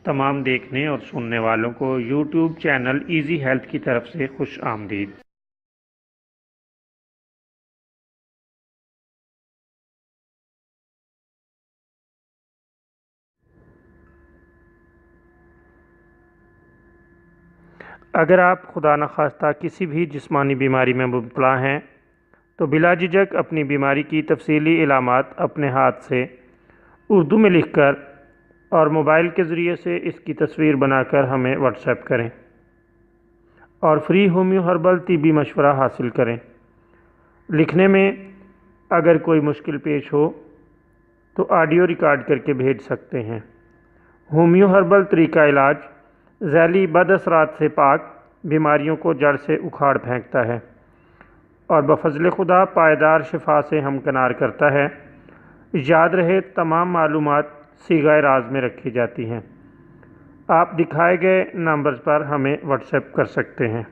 تمام دیکھنے اور سننے والوں کو یوٹیوب چینل ایزی ہیلتھ کی طرف سے خوش آمدید۔ اگر آپ خدا نخواستہ کسی بھی جسمانی بیماری میں مبتلا ہیں تو بلا جھجک اپنی بیماری کی تفصیلی علامات اپنے ہاتھ سے اردو میں لکھ کر اور موبائل کے ذریعے سے اس کی تصویر بنا کر ہمیں واٹس ایپ کریں اور فری ہومیو ہربل طبی مشورہ حاصل کریں۔ لکھنے میں اگر کوئی مشکل پیش ہو تو آڈیو ریکارڈ کر کے بھیج سکتے ہیں۔ ہومیو ہربل طریقہ علاج ذیلی بد اثرات سے پاک، بیماریوں کو جڑ سے اکھاڑ پھینکتا ہے اور بفضل خدا پائیدار شفا سے ہمکنار کرتا ہے۔ یاد رہے تمام معلومات صیغہ راز میں رکھی جاتی ہیں۔ آپ دکھائے گئے نمبرز پر ہمیں واٹس ایپ کر سکتے ہیں۔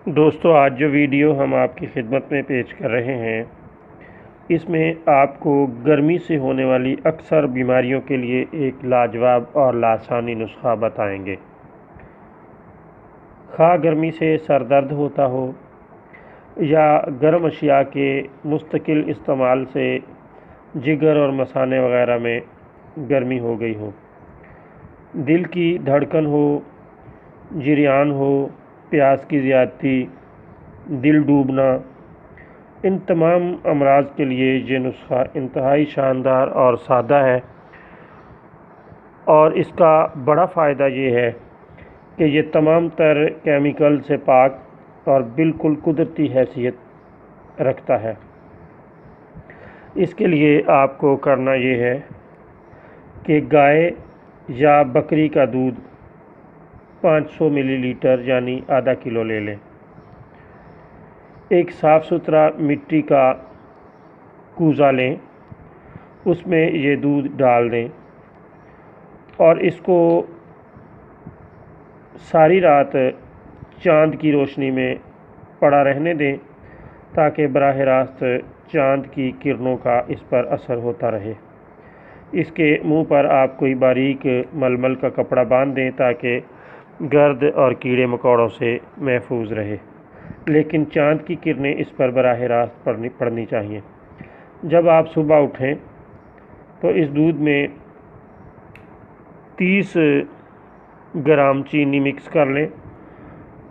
دوستو، آج جو ویڈیو ہم آپ کی خدمت میں پیش کر رہے ہیں اس میں آپ کو گرمی سے ہونے والی اکثر بیماریوں کے لیے ایک لاجواب اور لاسانی نسخہ بتائیں گے۔ خواہ گرمی سے سر درد ہوتا ہو یا گرم اشیاء کے مستقل استعمال سے جگر اور مثانے وغیرہ میں گرمی ہو گئی ہو، دل کی دھڑکن ہو، جریان ہو، پیاس کی زیادتی، دل ڈوبنا، ان تمام امراض کے لیے یہ نسخہ انتہائی شاندار اور سادہ ہے، اور اس کا بڑا فائدہ یہ ہے کہ یہ تمام تر کیمیکل سے پاک اور بالکل قدرتی حیثیت رکھتا ہے۔ اس کے لیے آپ کو کرنا یہ ہے کہ گائے یا بکری کا دودھ 500 ملی لیٹر یعنی آدھا کلو لے لیں۔ ایک صاف ستھرا مٹی کا کوزہ لیں، اس میں یہ دودھ ڈال دیں اور اس کو ساری رات چاند کی روشنی میں پڑا رہنے دیں تاکہ براہ راست چاند کی کرنوں کا اس پر اثر ہوتا رہے۔ اس کے منہ پر آپ کوئی باریک ململ کا کپڑا باندھ دیں تاکہ گرد اور کیڑے مکوڑوں سے محفوظ رہے، لیکن چاند کی کرنیں اس پر براہ راست پڑنی چاہیے۔ جب آپ صبح اٹھیں تو اس دودھ میں 30 گرام چینی مکس کر لیں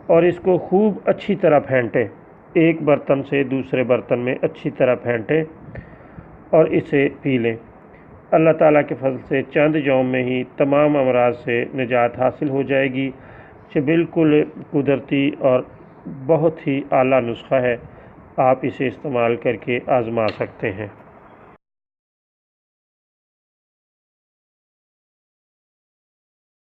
اور اس کو خوب اچھی طرح پھینٹیں۔ ایک برتن سے دوسرے برتن میں اچھی طرح پھینٹیں اور اسے پی لیں۔ اللہ تعالیٰ کے فضل سے چند یوم میں ہی تمام امراض سے نجات حاصل ہو جائے گی۔ یہ بالکل قدرتی اور بہت ہی اعلیٰ نسخہ ہے، آپ اسے استعمال کر کے آزما سکتے ہیں۔